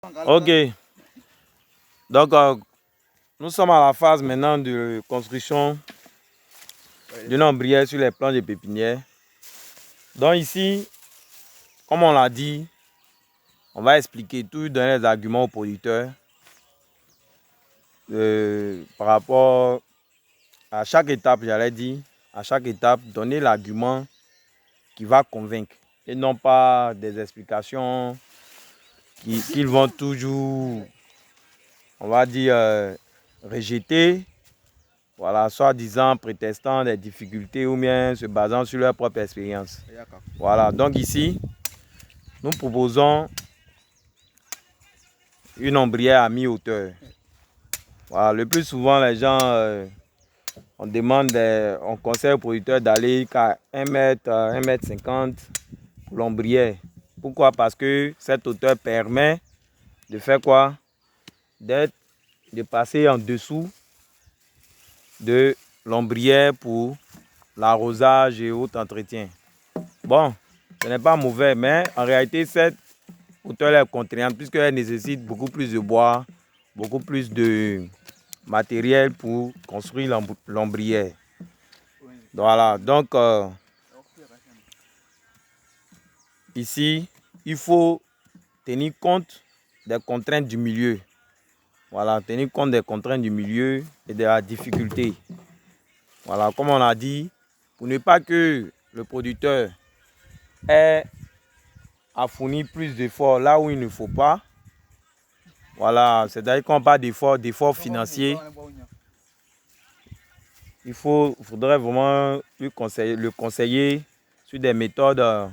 Ok, donc nous sommes à la phase maintenant de construction d'une ombrière sur les planches de pépinière. Donc ici, comme on l'a dit, on va expliquer tout, donner les arguments aux producteurs par rapport à chaque étape, j'allais dire, à chaque étape, donner l'argument qui va convaincre et non pas des explications qu'ils vont toujours, on va dire, rejeter. Voilà, soit disant prétestant des difficultés ou bien se basant sur leur propre expérience. Voilà, donc ici, nous proposons une ombrière à mi-hauteur. Voilà, le plus souvent, les gens, on conseille aux producteurs d'aller qu'à 1 mètre, 1 mètre 50 pour l'ombrière. Pourquoi? Parce que cette hauteur permet de faire quoi? De passer en dessous de l'ombrière pour l'arrosage et autres entretiens. Bon, ce n'est pas mauvais, mais en réalité, cette hauteur est contraignante puisqu'elle nécessite beaucoup plus de bois, beaucoup plus de matériel pour construire l'ombrière. Voilà, donc ici, il faut tenir compte des contraintes du milieu. Voilà, tenir compte des contraintes du milieu et de la difficulté. Voilà, comme on a dit, pour ne pas que le producteur ait à fournir plus d'efforts là où il ne faut pas. Voilà, c'est-à-dire qu'on parle d'efforts financiers. Il faudrait vraiment le conseiller sur des méthodes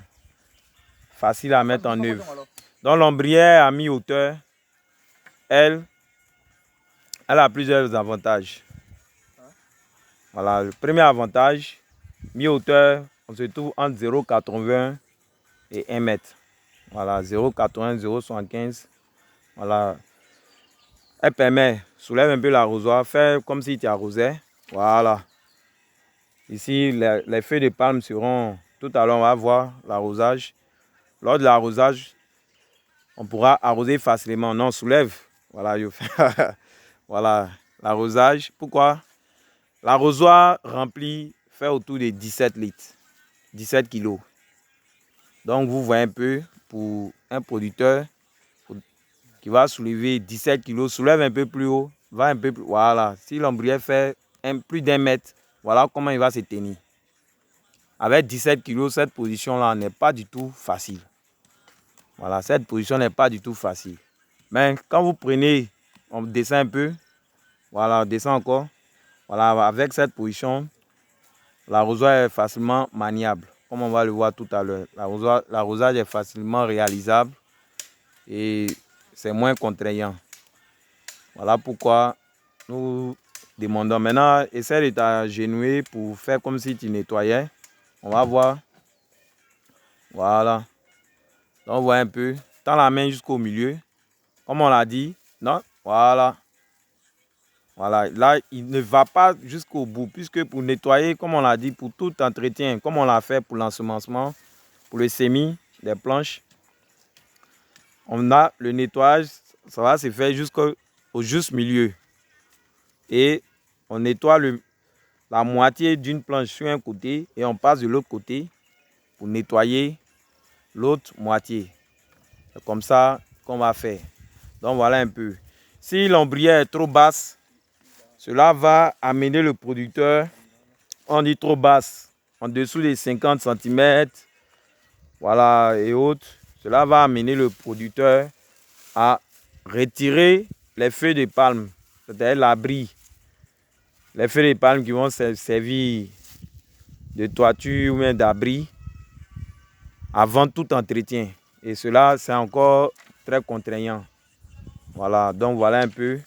faciles à mettre en œuvre. Donc l'ombrière à mi-hauteur, elle a plusieurs avantages. Voilà, le premier avantage, mi-hauteur, on se trouve entre 0,80 et 1 mètre. Voilà, 0,80, 0,75. Voilà. Elle permet, soulève un peu l'arrosoir, faire comme si tu arrosais. Voilà. Ici, les feuilles de palme seront, tout à l'heure, on va voir l'arrosage. Lors de l'arrosage, on pourra arroser facilement. Non, soulève. Voilà, je fais. Voilà, l'arrosage. Pourquoi? L'arrosoir rempli fait autour de 17 litres, 17 kilos. Donc, vous voyez un peu, pour un producteur qui va soulever 17 kilos, soulève un peu plus haut, va un peu plus. Voilà, si l'ombrière fait plus d'1 mètre, voilà comment il va se tenir. Avec 17 kilos, cette position-là n'est pas du tout facile. Voilà, cette position n'est pas du tout facile. Mais quand vous prenez, on descend un peu. Voilà, on descend encore. Voilà, avec cette position, l'arrosoir est facilement maniable. Comme on va le voir tout à l'heure. L'arrosage est facilement réalisable et c'est moins contraignant. Voilà pourquoi nous demandons maintenant, essaie de t'agenouiller pour faire comme si tu nettoyais. On va voir. Voilà. Donc, on voit un peu. Tends la main jusqu'au milieu. Comme on l'a dit. Non. Voilà. Voilà. Là, il ne va pas jusqu'au bout. Puisque pour nettoyer, comme on l'a dit, pour tout entretien, comme on l'a fait pour l'ensemencement, pour le semis des planches, on a le nettoyage. Ça va se faire jusqu'au juste milieu. Et on nettoie la moitié d'une planche sur un côté et on passe de l'autre côté pour nettoyer l'autre moitié. C'est comme ça qu'on va faire. Donc voilà un peu. Si l'ombrière est trop basse, cela va amener le producteur, on dit trop basse, en dessous des 50 cm, voilà, et autres. Cela va amener le producteur à retirer les feuilles de palme, c'est-à-dire l'abri. Les feuilles de palme qui vont servir de toiture ou bien d'abri avant tout entretien. Et cela, c'est encore très contraignant. Voilà, donc voilà un peu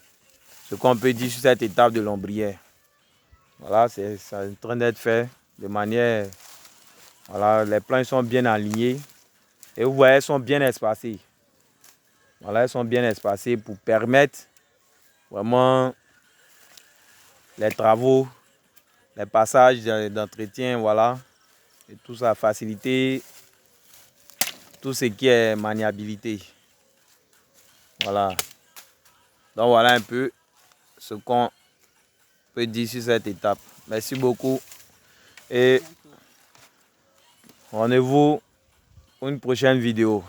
ce qu'on peut dire sur cette étape de l'ombrière. Voilà, c'est en train d'être fait de manière... Voilà, les planches sont bien alignées. Et vous voyez, elles sont bien espacées. Voilà, elles sont bien espacées pour permettre vraiment les travaux, les passages d'entretien, voilà. Et tout ça, faciliter tout ce qui est maniabilité. Voilà. Donc voilà un peu ce qu'on peut dire sur cette étape. Merci beaucoup. Et rendez-vous pour une prochaine vidéo.